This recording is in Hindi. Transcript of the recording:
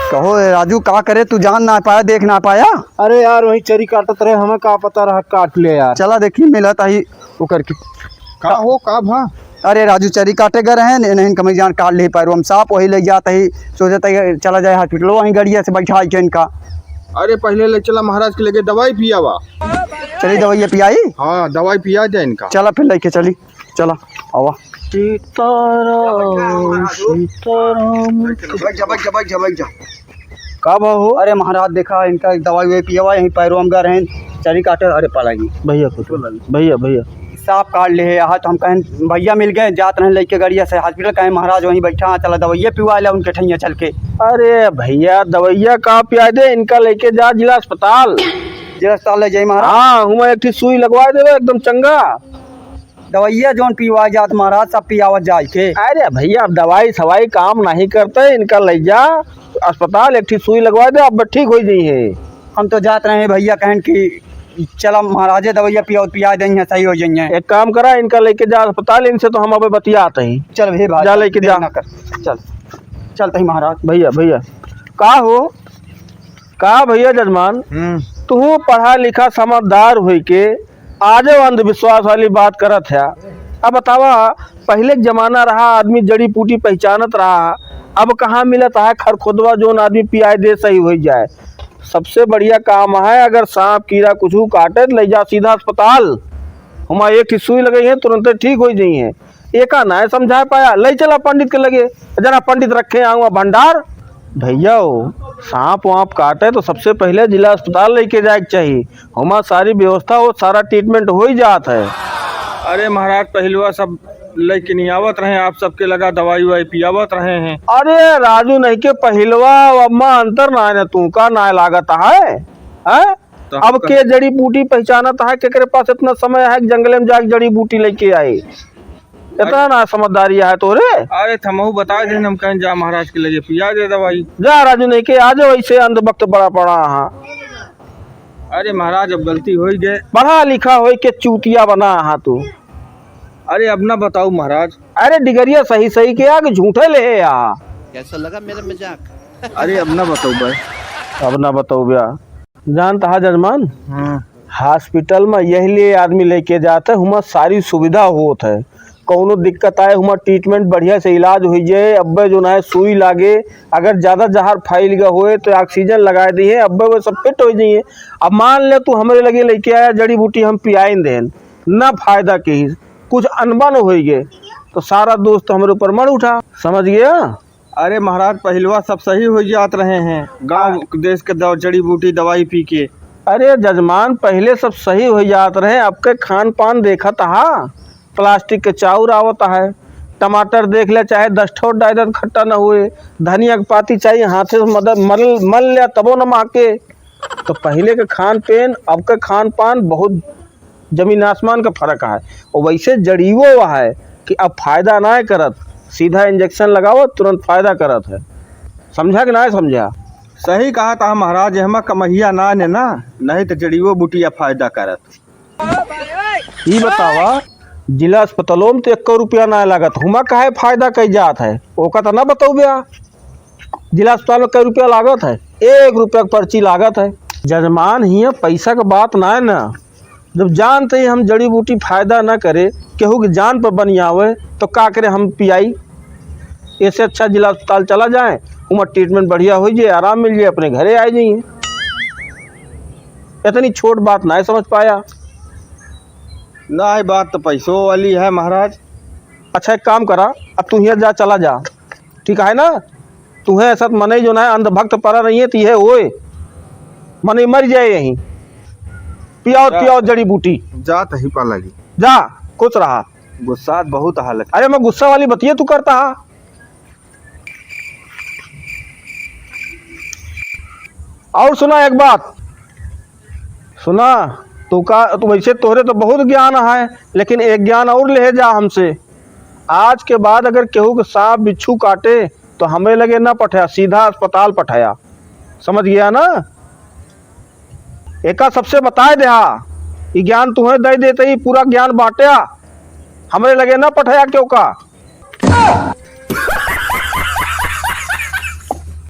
कहो राजू, का करे तू? जान ना पाया, देख ना पाया? अरे यार वही चरी काटत रहे, हमें का पता रहा काट ले यार। चला देखी मिला ताही वो करके। का हो का भा? अरे राजू चरी काटे गए रहे नहीं कमी जान काट ले पाए हम साफ वही ले जाता ही सोचता ही चला जाए हॉस्पिटल, वहीं गड़िया से बैठा के इनका। अरे पहले ले चला महाराज के लेके दवाई पिया वा। चली दवाई पियाई? हाँ दवाई पिया जाए इनका। चला फिर लेके चली, चला आवा। का भा हो? अरे महाराज देखा इनका दवाई वही पिया हुआ, यहीं पैरों में गए रहे चरी काटे। अरे पड़ेगी भैया कुछ भैया साफ काट ले है तो हम कहें भैया मिल गए, जात रहे लेके गड़िया से हॉस्पिटल, कहें महाराज वहीं बैठा, चला दवाइया पिवा ले उनके ठैया चल के। अरे भैया दवाइया कहाँ पिया दे, इनका लेके जा जिला अस्पताल। जिला अस्पताल ले जाए महाराज? हाँ हूँ एक सुई लगवा दे एकदम चंगा। दवाइया जोन पिवा जात महाराज सब पियावत जाए के। अरे भैया अब दवाई सवाई काम नहीं करते, इनका ले जा अस्पताल, एक सुई लगवा दे, अब ठीक हो जाइए। हम तो जात रहे भैया कहन कि चला महाराजे दवाइया पिया देंगे, सही हो जाएंगे। एक काम करा इनका लेके जा अस्पताल, इनसे तो हम अब बतियाते हैं। चल भे भाई जा लेके जा। कर चल चलते ही महाराज। भैया का हो का भैया जजमान, तू पढ़ा लिखा समझदार हुई के आज अंधविश्वास वाली बात करत है। अब बतावा, पहले के जमाना रहा आदमी जड़ी बूटी पहचानत रहा, अब कहाँ मिलता है खरखुदवा जोन आदमी पियाई दे सही हो जाए। सबसे बढ़िया काम है, अगर सांप कीड़ा कुछ काटे ले जा सीधा अस्पताल, हम एक ही सुई लगे हैं तुरंत ठीक हो जाइए। एका ना समझा पाया, ले चला पंडित के लगे, जरा पंडित रखे आऊँगा भंडार। भैया सांप वाप काटे तो सबसे पहले जिला अस्पताल लेके जाए चाहिए, हमारा सारी व्यवस्था हो, सारा ट्रीटमेंट हो ही जाता है। अरे महाराज पहलुआ सब लेके नहीं आवत रहे, आप सबके लगा दवाई वाई पियावत रहे हैं। अरे राजू नहीं के पहलवा अम्मा अंतर ना है, तू का ना लागत है? तो अब के जड़ी बूटी पहचानत है, के पास इतना समय है कि जंगल में जाके जड़ी बूटी लेके आए, इतना ना समझदारी है तोरे। अरे थमहू बता दे, हम कहीं जा महाराज के लगे पिया दे दवाई। जा राजू नहीं के आज वैसे अंध वक्त बड़ा पड़ा है। अरे महाराज अब गलती हो ही गए, पढ़ा लिखा हो के चूतिया बना है तू। अरे अब ना बताऊ महाराज। अरे डिगरिया सही सही के आगे झूठे ले या कैसा लगा मेरा मजाक? अरे अब ना बताऊ भाई। अब ना बताओ भैया, जानता है जजमान, हॉस्पिटल में यही लिए आदमी लेके जाते है, हमारा सारी सुविधा होत है, कौनो दिक्कत आए हमारा ट्रीटमेंट बढ़िया से इलाज हो जाए। अब्बे जो ना सुई लागे, अगर ज़्यादा जहर फैल गया होए तो ऑक्सीजन लगा दिए, अब्बे वो सब फिट हो जाइए। अब मान ले तू हमारे लगे लेके आया जड़ी बूटी हम पियाई दें ना, फायदा के ही कुछ अनबन हो गए तो सारा दोस्त हमारे ऊपर मर उठा, समझ गया? अरे महाराज पहलुआ सब सही हो जात रहे हैं, गांव देश के जड़ी बूटी दवाई पी के। अरे जजमान पहले सब सही हो जात रहे, अब के खान पान देखा था, प्लास्टिक के चाउर आवत है, टमाटर देख ले चाहे 10 ठोट डायदत खट्टा न हुए, धनिया की पाती चाहिए हाथे से मदद मल लिया तबो न माके। तो पहले के खान पान अब के खान पान बहुत जमीन आसमान का फर्क है। और वैसे जड़ीवो वह है कि अब फायदा ना करत, सीधा इंजेक्शन लगाओ तुरंत फायदा करत है, समझा कि ना समझा? सही कहा था महाराज, हम कमहिया ना ने ना, नहीं तो जड़ीवो बूटिया फायदा करत। ये बतावा जिला अस्पतालों में तो 1 रुपया ना लागत, हुमा काहे फायदा कई जात है, ओका तो ना बताओ भैया। जिला अस्पताल में कई रुपया लागत है? 1 रुपया की पर्ची लागत है। जजमान हिया पैसा का बात ना है ना, जब जानते ही हम जड़ी बूटी फायदा ना करे, केहू की जान पर बनी आवे तो का करे हम पियाई। इससे अच्छा जिला अस्पताल चला जाए, उमर ट्रीटमेंट बढ़िया हो जाए, आराम मिल जाए, अपने घरे आ जाइए। इतनी छोट बात ना समझ पाया ना, ये बात तो पैसों वाली है महाराज। अच्छा एक काम करा, अब तू यहाँ जा, चला जा, ठीक है ना? तुम्हें ऐसा मने जो ना अंधभक्त पड़ा नहीं है, तीहे ओए मने मर जाए यहीं, पियाओ जड़ी बूटी, जात ही पा लगी। जा खुश रहा। गुस्सा बहुत हालत। अरे मैं गुस्सा वाली बतिया तू करता है। और सुना एक बात, सुना तू वैसे तोहरे तो बहुत ज्ञान है, लेकिन एक ज्ञान और ले जा हमसे। आज के बाद अगर केहू के सांप बिच्छू काटे तो हमें लगे ना पठाया, सीधा अस्पताल पठाया, समझ गया ना? एका सबसे बताए दे, ये ज्ञान तुम्हें दे देते ही पूरा ज्ञान बांटा, हमें लगे ना पठाया क्यों का।